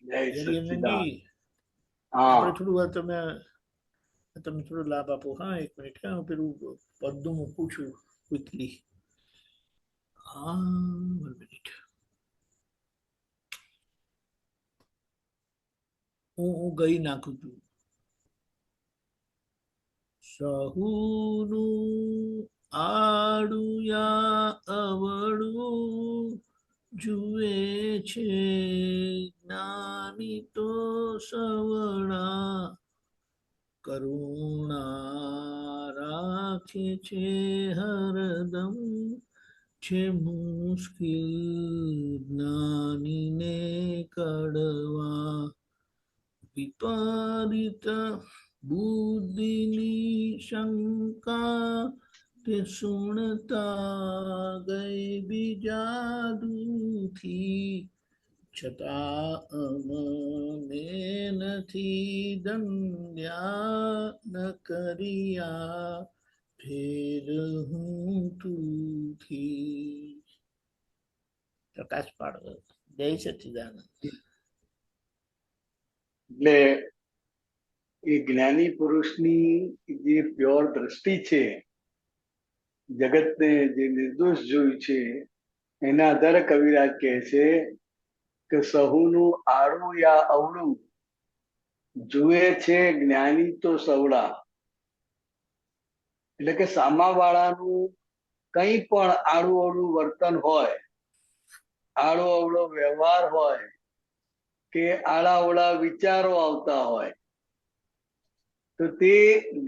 જય સચ્ચિદાનંદ. હરિયનંદજી, આપણે હા, થોડું વાર તમે થોડો લાભ આપો. હા, એક મિનિટ. હા, હું પેલું પડદું મૂકું છું ક્વિકલી. હા, 1 મિનિટ. હું ગઈ નાખું છું. સહુનું આડુયા અવળું જુએ છે, જ્ઞાની તો સવળા કરુણા રાખે છે હરદમ. છે મુશ્કિલ જ્ઞાનીને કડવા, વિપરીત બુદ્ધિની શંકા તે સુણતા ગઈ બીજાદુથી, છતાં અમને નથી દંડ્યા ન કર્યા ફેર હું તુથી. પ્રકાશ પાડવો. જય સચ્ચિદાનંદ. એટલે એ જ્ઞાની પુરુષની જે પ્યોર દ્રષ્ટિ છે, જગતને જે નિર્દોષ જોયું છે, એના આધારે કવિરાજ કહે છે કે સહુનું આડું યા અવળું જુએ છે જ્ઞાની તો સવડા. એટલે કે સામાવાળાનું કંઈ પણ આડું અવળું વર્તન હોય, આડો અવળો વ્યવહાર હોય કે આડા અવળા વિચારો આવતા હોય, તો તે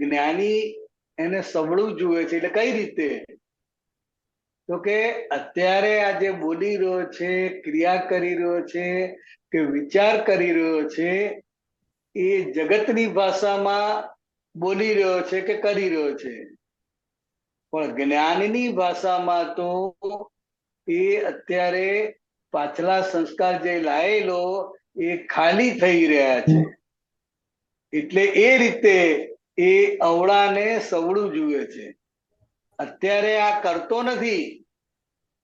જ્ઞાની એને સવળું જુએ છે. એટલે કઈ રીતે? તો કે અત્યારે આ જે બોલી રહ્યો છે, ક્રિયા કરી રહ્યો છે કે વિચાર કરી રહ્યો છે, એ જગતની ભાષામાં બોલી રહ્યો છે કે કરી રહ્યો છે, પણ જ્ઞાનની ભાષામાં તો એ અત્યારે પાછલા સંસ્કાર જે લાયેલો એ ખાલી થઈ રહ્યા છે. એટલે એ રીતે એ અવળાને સવળું જુએ છે. અત્યારે આ કરતો નથી,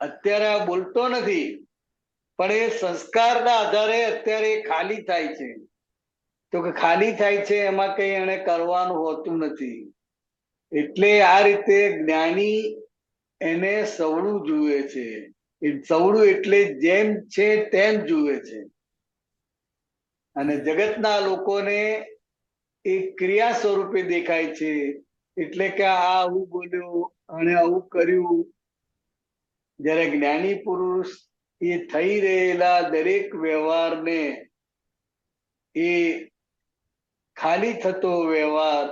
અત્યારે આ બોલતો નથી, પણ એ સંસ્કારના આધારે અત્યારે ખાલી થાય છે. તો કે ખાલી થાય છે એમાં કઈ એને કરવાનું હોતું નથી. એટલે આ રીતે જ્ઞાની એને સવળું જુએ છે. એ સવળું એટલે જેમ છે તેમ જુએ છે. અને જગતના લોકોને એ ક્રિયા સ્વરૂપે દેખાય છે. એટલે કે આ આવું બોલ્યું અને આવું કર્યું. જ્યારે જ્ઞાની પુરુષ એ થઈ રહેલા દરેક વ્યવહારને એ ખાલી થતો વ્યવહાર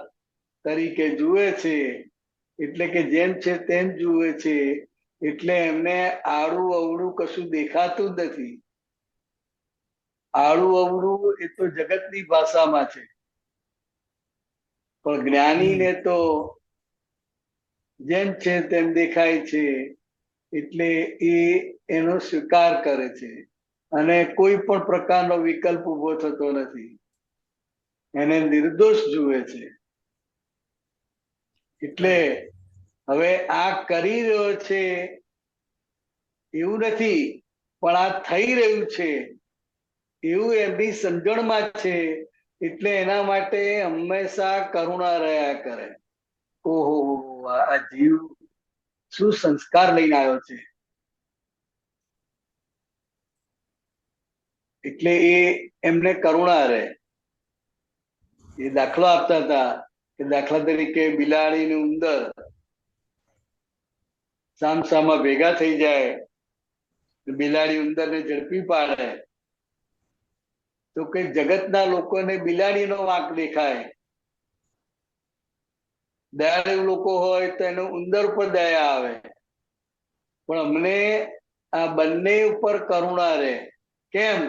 તરીકે જુએ છે. એટલે કે જેમ છે તેમ જુએ છે. એટલે એમને આડું અવળું કશું દેખાતું જ નથી. આડું અવળું એ તો જગતની ભાષામાં છે, પણ જ્ઞાનીને તો જેમ છે તેમ દેખાય છે. એટલે એ એનો સ્વીકાર કરે છે અને કોઈ પણ પ્રકારનો વિકલ્પ ઉભો થતો નથી. એને નિર્દોષ જુએ છે. એટલે હવે આ કરી રહ્યો છે એવું નથી, પણ આ થઈ રહ્યું છે એવું એમની સમજણમાં છે. એટલે એના માટે હંમેશા કરુણા રહ્યા કરે. ઓહો, આ જીવ શું સંસ્કાર લઈને આવ્યો છે. એટલે એ એમને કરુણા રહે. એ દાખલો આપતા હતા કે દાખલા તરીકે બિલાડી ને ઉંદર સામસામા ભેગા થઈ જાય, બિલાડી ઉંદર ને ઝડપી પાડે, તો કે જગતના લોકોને બિલાડીનો વાંક દેખાય. દયાળુ લોકો હોય તો એને ઉંદર પર દયા આવે, પણ અમને આ બંને ઉપર કરુણા રહે. કેમ?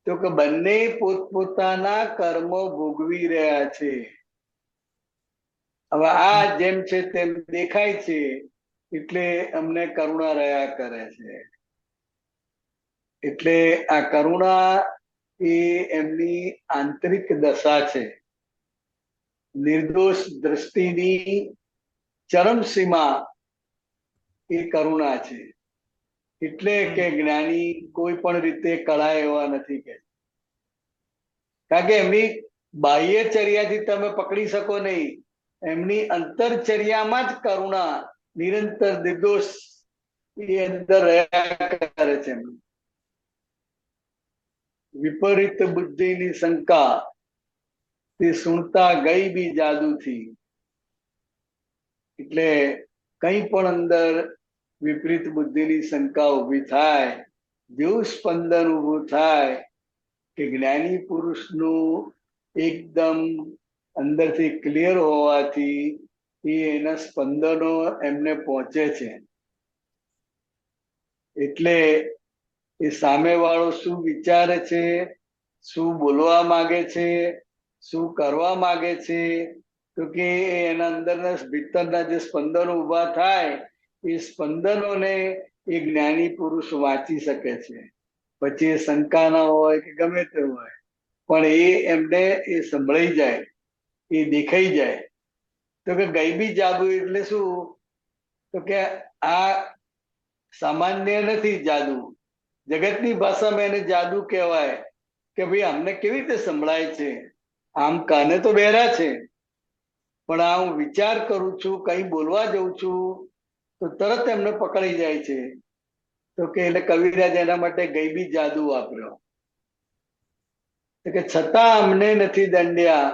તો કે બંને પોતપોતાના કર્મ ભોગવી રહ્યા છે. હવે આ જેમ છે તેમ દેખાય છે, એટલે અમને કરુણા રહ્યા કરે છે. એટલે આ કરુણા એ એમની આંતરિક દશા છે. નિર્દોષ દ્રષ્ટિની ચરમસીમા એ કરુણા છે. એટલે કે જ્ઞાની કોઈ પણ રીતે કળાય એવા નથી કે કારણ કે એમની બાહ્યચર્યાથી તમે પકડી શકો નહીં, એમની અંતરચર્યામાં જ કરુણા નિરંતર નિર્દોષ એ અંદર રહ્યા કરે છે. વિપરીત બુદ્ધિની શંકા તે સુણતા ગઈ બી જાદુથી. એટલે કંઈ પણ અંદર વિપરીત બુદ્ધિની શંકા ઊભી થાય, જેવું સ્પંદન ઊભું થાય કે જ્ઞાની પુરુષનું એકદમ અંદરથી ક્લિયર હોવાથી એના સ્પંદનો એમને પહોંચે છે. એટલે એ સામેવાળો શું વિચારે છે, શું બોલવા માંગે છે, શું કરવા માંગે છે, તો કે એના અંદરના ભીતરના જે સ્પંદનો ઊભા થાય એ સ્પંદનોને એ જ્ઞાની પુરુષ વાંચી શકે છે. પછી એ શંકા ના હોય કે ગમે તે હોય, પણ એ એમને એ સંભળાઈ જાય, એ દેખાઈ જાય. તો કે ગૈબી જાદુ એટલે શું? તો કે આ સામાન્ય નથી જાદુ. જગતની ભાષામાં એને જાદુ કહેવાય કે ભાઈ અમને કેવી રીતે સંભળાય છે, આમ કાને તો બહેરા છે, પણ આ હું વિચાર કરું છું, કંઈ બોલવા જઉં છું તો તરત એમને પકડી જાય છે. તો કે એટલે કવિરાજ એના માટે ગૈબી જાદુ વાપર્યો. તો કે છતાં અમને નથી દંડ્યા,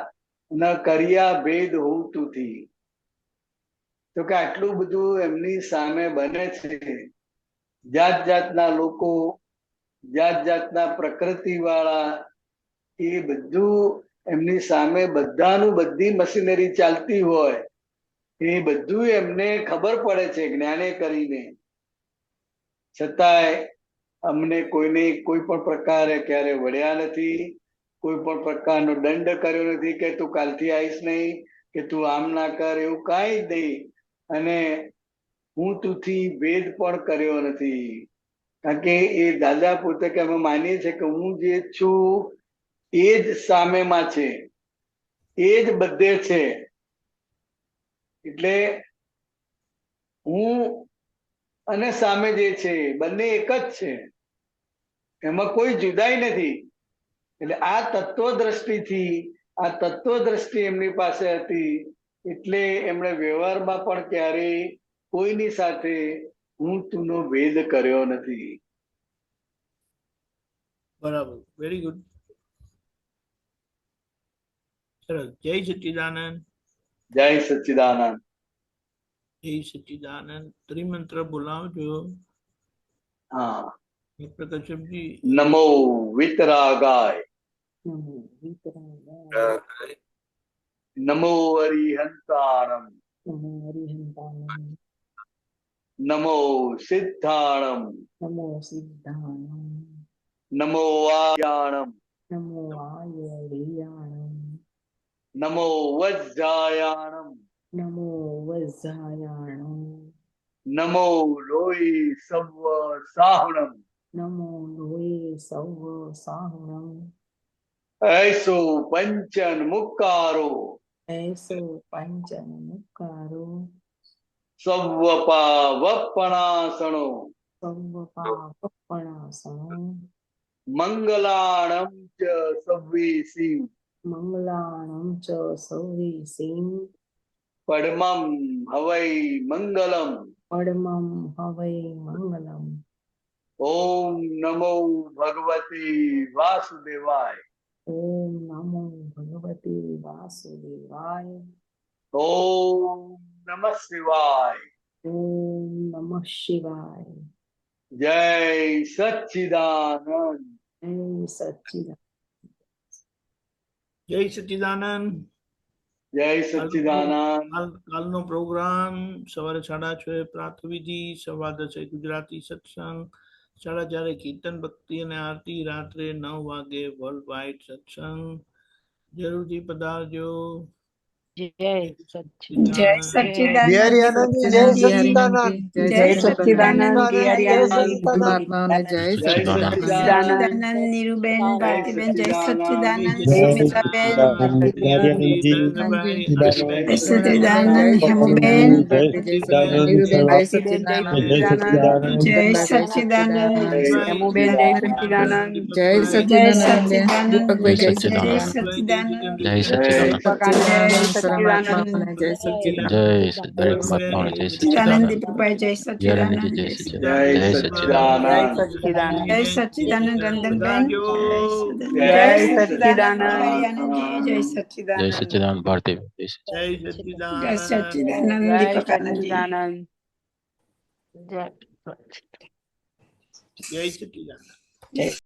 ન કર્યા ભેદ હું તુથી. તો કે આટલું બધું એમની સામે બને છે, જાત જાતના લોકો, જાત જાતના પ્રકૃતિ વાળા, એ બધું એમની સામે બધાનું બધી મશીનરી ચાલતી હોય, એ બધું એમને ખબર પડે છે જ્ઞાને કરીને. છતાંય અમને કોઈને કોઈ પણ પ્રકારે ક્યારે વળ્યા નથી, કોઈ પણ પ્રકારનો દંડ કર્યો નથી કે તું કાલથી આવીશ નહીં, કે તું આમ ના કર, એવું કાંઈ જ નહીં. અને હું તુથી ભેદ પણ કર્યો નથી. કારણ કે એ દાદા પોતે કે અમે માનીએ છીએ કે હું જે છું એ જ સામેમાં છે, એ જ બધે છે. એટલે હું અને સામે જે છે બંને એક જ છે, એમાં કોઈ જુદાઈ નથી. એટલે આ તત્વદ્રષ્ટિથી, આ તત્વદ્રષ્ટિ એમની પાસે હતી, એટલે એમણે વ્યવહારમાં પણ ક્યારેય કોઈની સાથે હું તુનો ભેદ કર્યો નથી. બરાબર, વેરી ગુડ, સરસ. જય સચ્ચિદાનંદ. જય સચ્ચિદાનંદ. જય સચ્ચિદાનંદ. ત્રિમંત્ર બોલાવજો. હા. ડોક્ટર કશ્યપજી. નમો વિતરાગાય, નમો અરિહંતાણમ, નમો સિદ્ધાણમ, નમો આયાણમ, નમો વજ્જાયાણમ, નમો લોહી સવ સાહુણમ, ऐसो पंचन मुक्कारो, सव्वपा वप्पणासनो, मंगलाणम च सव्वीसी, पद्मं हवै मंगलम, ओम नमो भगवते वासुदेवाय, ओम नमः शिवाय, जय सच्चिदानंद. જય સચ્ચિદાનંદ. जय सच्चिदानंद. કાલનો પ્રોગ્રામ સવારે 6:30 પ્રાતઃવિધિ, 10:15 ગુજરાતી સત્સંગ, 4:30 કીર્તન ભક્તિ અને આરતી, રાત્રે 9 વાગે વર્લ્ડ વાઇડ સત્સંગ. જરૂરથી પધારજો. જય સચ્ચિદાનંદ બિહારી આનંદજી જય સચ્ચિદાનંદ જય સચ્ચિદાનંદ જય સચ્ચિદાનંદ જય જય સચ્ચિદાનંદ સચ્ચિદાનંદ નીરુબેન ભારતીબેન જય સચ્ચિદાનંદ જય સુમિતાબેન જય સચ્ચિદાનંદ સચ્ચિદાનંદ હેમુબેન જય સચ્ચિદાનંદ હેમુબેન જય સચ્ચિદાનંદ જય જય સચ્ચિદાનંદ સચ્ચિદાનંદ દીપકભાઈ જય જય સચ્ચિદાનંદ સચ્ચિદાનંદ જય સચ્ચિદાનંદ જય સચ્ચિદાનંદ જય સચ્ચિદાનંદ દરેક મહાત્માઓને જય સચ્ચિદાનંદ સચ્ચિદાનંદ દીપકભાઈ જય સચ્ચિદાનંદ યારાણીજી જય જય સચ્ચિદાનંદ જય જય સચ્ચિદાનંદ સચ્ચિદાનંદ જય સચ્ચિદાનંદ રંજનબેન જય જય સચ્ચિદાનંદ સચ્ચિદાનંદ હરિયાનંદજી જય જય સચ્ચિદાનંદ સચ્ચિદાનંદ ભારતી જય જય જય સચ્ચિદાનંદ સચ્ચિદાનંદ દીપકાનંદજી જય સચ્ચિદાનંદ જય